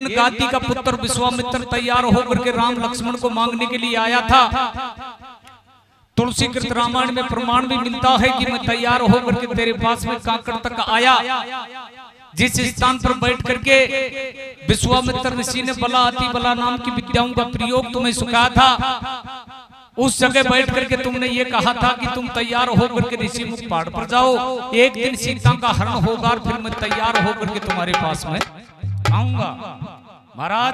गाती का पुत्र विश्वामित्र तैयार होकर के राम लक्ष्मण को मांगने के लिए आया था। तुलसी कृत रामायण में प्रमाण भी मिलता है कि मैं तैयार होकर के तेरे पास में कांकड़ तक आया। जिस स्थान पर बैठ करके विश्वामित्र ऋषि ने बला अति बला नाम की विद्याओं का प्रयोग तुम्हें सिखाया था, उस जगह बैठ करके तुमने ये कहा था कि तुम तैयार होकर के ऋषि मुख पहाड़ पर जाओ, एक दिन सीता का हरण होगा और फिर मैं तैयार होकर के तुम्हारे पास में आऊंगा। महाराज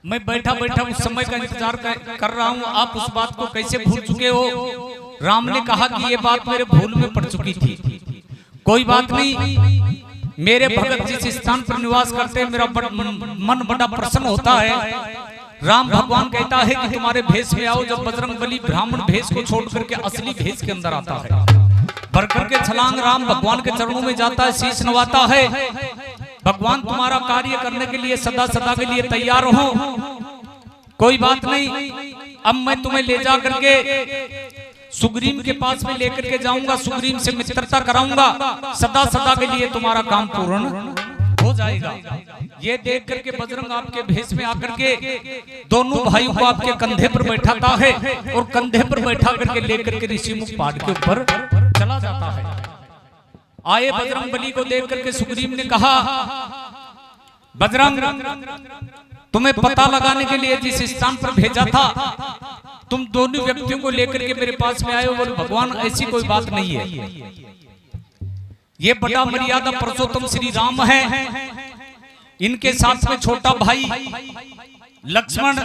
मैं बैठा बैठा उस समय का इंतजार कर रहा हूँ, आप उस बात को कैसे भूल चुके हो? राम ने कहा कि ये बात मेरे भूल में पड़ चुकी थी, कोई बात नहीं। मेरे भगत जिस स्थान पर निवास करते हैं मेरा मन बड़ा प्रसन्न होता है। राम भगवान कहता है कि तुम्हारे भेष में आओ। जब बजरंगबली ब्राह्मण भेष को छोड़ करके असली भेष के अंदर आता है, भरकर के छलांग राम भगवान के चरणों में जाता है, शीश नवाता है। भगवान तुम्हारा कार्य करने के लिए सदा सदा के लिए तैयार हो, कोई बात नहीं। अब मैं तुम्हें ले जा करके सुग्रीव के पास में लेकर के जाऊंगा, सुग्रीव से मित्रता कराऊंगा, सदा सदा के लिए तुम्हारा काम पूर्ण हो जाएगा। ये देख करके बजरंग आपके भेष में आकर के दोनों भाइयों को आपके कंधे पर बैठाता है और कंधे पर बैठा करके लेकर के ऋषि मुख पहाड़ के ऊपर चला जाता है। आए बजरंगबली को देख करके सुग्रीव ने कहा, बजरंग तुम्हें पता लगाने के लिए जिस स्थान पर भेजा था, तुम दोनों व्यक्तियों को लेकर के मेरे पास में आए हो। बोले भगवान ऐसी कोई बात नहीं है, ये बड़ा मर्यादा पुरुषोत्तम श्री राम है, इनके साथ में छोटा भाई लक्ष्मण,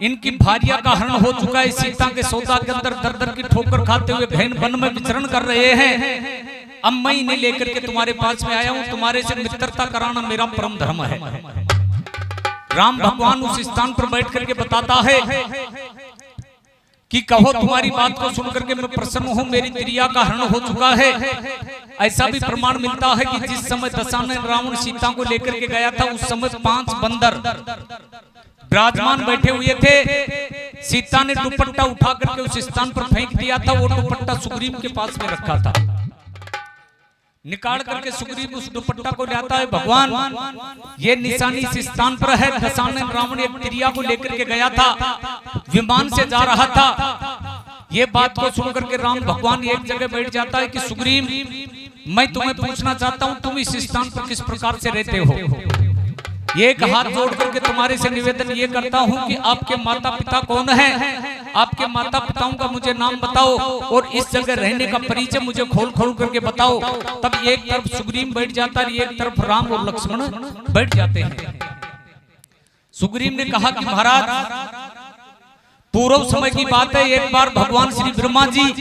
इनकी भार्या का हरण हो चुका है, सीता के सौदा के अंदर दर दर की ठोकर खाते हुए गहन वन में विचरण कर रहे हैं। अब मैं इन्हें लेकर के तुम्हारे पास में आया हूं, तुम्हारे से मित्रता कराना मेरा परम धर्म है। राम भगवान उस स्थान पर बैठ करके बताता है कि कहो तुम्हारी बात को सुन करके मैं प्रसन्न हूं, मेरी प्रिया का हरण हो चुका है। ऐसा भी प्रमाण मिलता है कि जिस समय दशानन रावण सीता को लेकर के गया था, उस समय 5 बंदर विराजमान बैठे हुए थे। सीता ने दुपट्टा उठा करके उस स्थान पर फेंक दिया था, वो दुपट्टा सुग्रीव के पास में रखा था। निकाल करके सुग्रीव उस दुपट्टा को लाता है, भगवान ये निशानी इस स्थान पर है। दशानन रावण एक प्रिया को लेकर के गया था, विमान से जा रहा था। ये बात को सुन करके राम भगवान एक जगह बैठ जाता है कि सुग्रीव मैं तुम्हें पूछना चाहता हूं, तुम इस स्थान पर किस प्रकार से रहते हो? एक हाथ जोड़ करके तुम्हारे से निवेदन ये करता हूं कि आपके माता पिता कौन हैं? आपके माता पिताओं का मुझे नाम बताओ और इस जगह रहने का परिचय मुझे खोल खोल करके बताओ। तब एक तरफ सुग्रीव बैठ जाता है, एक तरफ राम और लक्ष्मण बैठ जाते हैं। सुग्रीव ने कहा कि महाराज पूर्व समय की बात है, एक बार भगवान श्री ब्रह्मा जी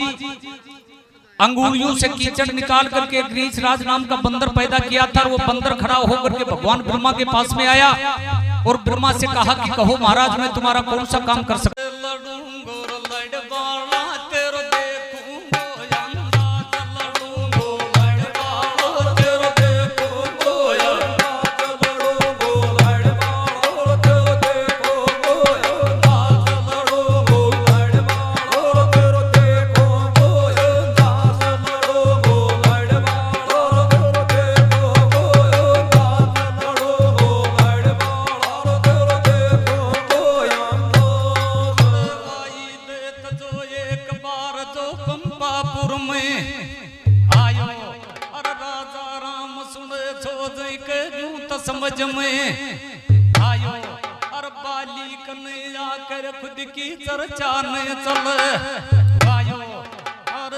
अंगुलियों से कीचड़ निकाल करके ग्रीसराज नाम का बंदर पैदा किया था। वो बंदर खड़ा होकर के भगवान ब्रह्मा के पास में आया और ब्रह्मा से कहा कि कहो महाराज मैं तुम्हारा कौन सा काम कर सकता? समझ में आयो और बाली कन्हैया कर खुद की चर्चा न चल आयो और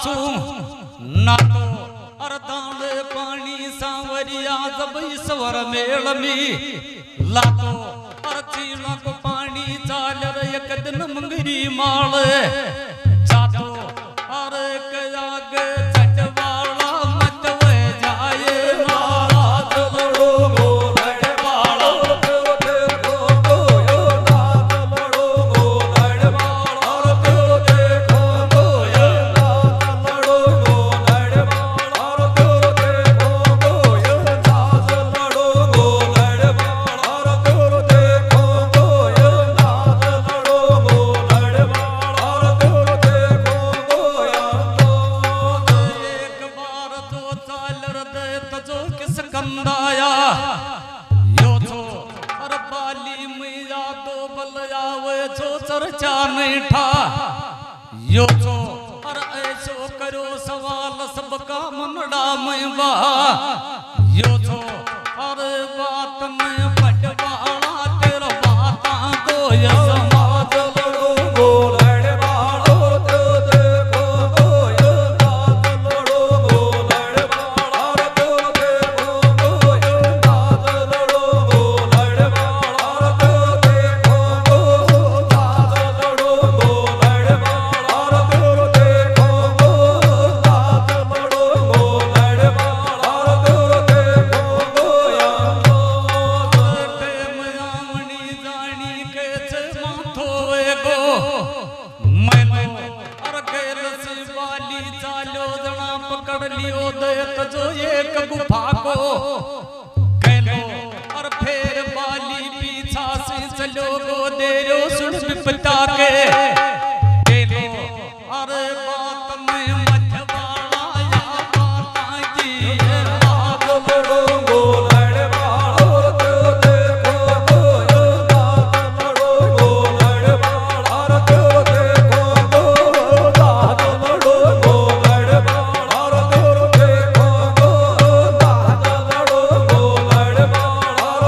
सू ना तो अरदान पानी सांवरिया जब ईश्वर मेल में लातो अर्चीला को पानी चाल एक दिन मंगरी माल जातो अरे कयाग चटवाला मत वे जाए नाराज लड़ो गो लड़वाला देखो गोयो नाथ लड़ो गो लड़वाला देखो गोयो नाथ लड़ो गो लड़वाला देखो गोयो नाथ लड़ो गो लड़वाला देखो गोयो नाथ लड़ो गो लड़वाला देखो गोया एक बार तो चाल हृदय तजो किस कंदाया यो छो अर बाली मैया दो बल आवे छो चर्चा नहीं ठा यो छो अर ऐसो करो सवाल सबका मनड़ा में बा यो छो अर बात में पटवाला तेरा बाता को ये समाज लड़ो गो लड़वालो देखो गोयो नाथ लड़ो गो लड़वाला देखो गोयो नाथ लड़ो गो लड़वाला देखो गोयो नाथ लड़ो गो लड़वाला देखो गोयो नाथ लड़ो गो लड़वाला देखो गोया टेम आमणी जानी के छे माथो एगो मैनो अर गेल से वाली चालो जना पकड़ लियो देत जो एक गुफा को गेलो और फिर वाली पीछा से चलो गो देरो सुन विपता के गेलो अरे बात में मझवाला या बाता की नाथ लड़ो गो लड़वालो देखो गोयो नाथ लड़ो गो लड़वाला देखो गोयो नाथ लड़ो गो लड़वाला देखो गोयो नाथ लड़ो गो लड़वाला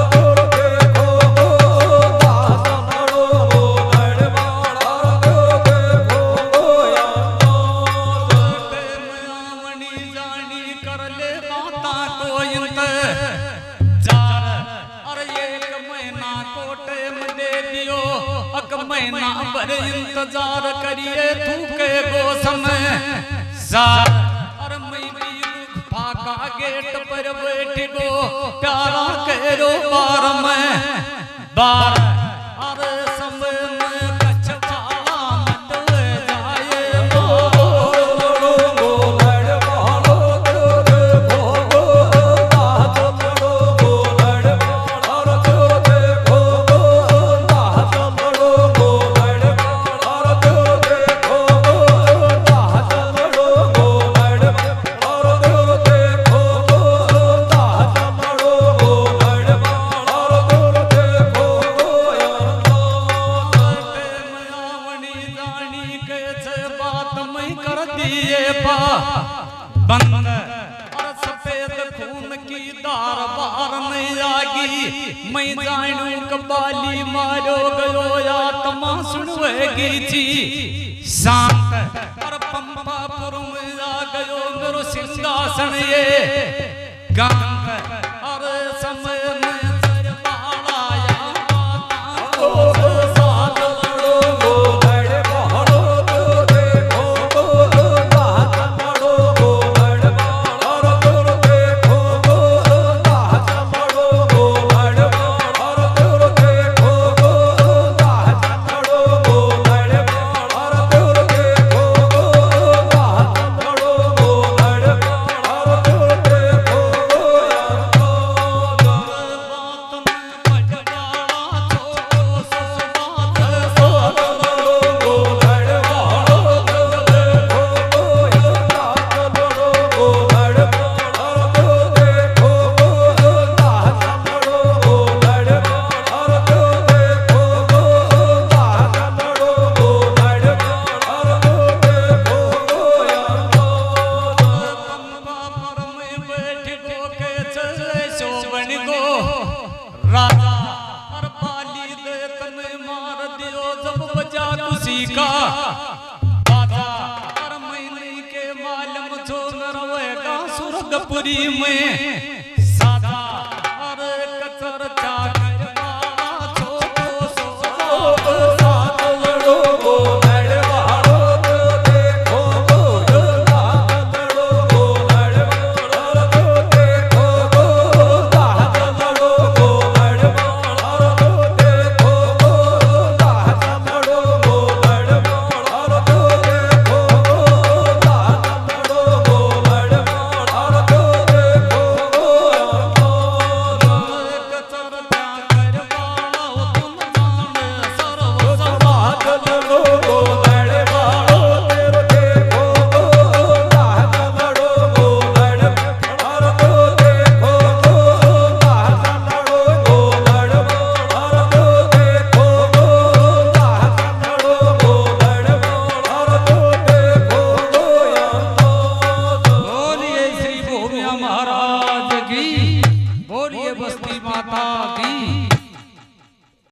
देखो गोयो नाथ लड़ो गो लड़वाला देखो गोया टेम आमणी जानी कर ले माता को इंत जार अरे एक महीना को टेम दे दियो अक महीना भर इंतजार करिए थूके गो समय जार अरे मैं भी फाका गेट पर बैठ गो प्यारा करो बार में बार अरे समय में कछवाला मत वे जाए लड़ो गो लड़वालो देखो गोयो नाथ लड़ो गो लड़वाला देखो गोयो नाथ लड़ो गो लड़वाला देखो गोयो नाथ लड़ो गो लड़वाला देखो गोयो नाथ लड़ो गो लड़वाला देखो गोया टेम आवणी जानी के छे बात मैं कर दिए पा बंद और सफेद खून की धार बार नहीं आगी मैं जानू कबाली मारो गयो आत्मा सुनवेगी जी शांत और पंपापुर में आ गयो मेरो सिंहासन ये गांत और समय में सरवाला या माता को साथ लड़ो गो लड़वालो देखो गोयो नाथ लड़ो गो लड़वाला देखो गोयो नाथ लड़ो गो लड़वाला देखो गोयो नाथ लड़ो गो लड़वाला देखो गोयो नाथ लड़ो गो लड़वाला देखो गोया का बाधा और महीने के पुरी में साधा अरे कचर चाकर वाला छोटो सो साथ लड़ो गो लड़वाड़ो तो देखो गो साथ लड़ो गो लड़वाड़ो तो देखो गो साथ लड़ो गो लड़वाड़ो तो देखो गो साथ लड़ो गो लड़वाड़ो तो देखो गो साथ लड़ो गो लड़वाड़ो तो देखो गो कचर चाकर वाला तुम जाने सर्व समाज लड़ो गो लड़वाड़ो तेरे देखो गो साथ लड़ो गो लड़वाड़ो तो देखो गो साथ लड़ो गो लड़वाड़ो तो देखो गो साथ लड़ो गो लड़वाड़ो तो देखो गो बोलिए श्री भूमिया महाराज की बोलिए बस्ती माता की।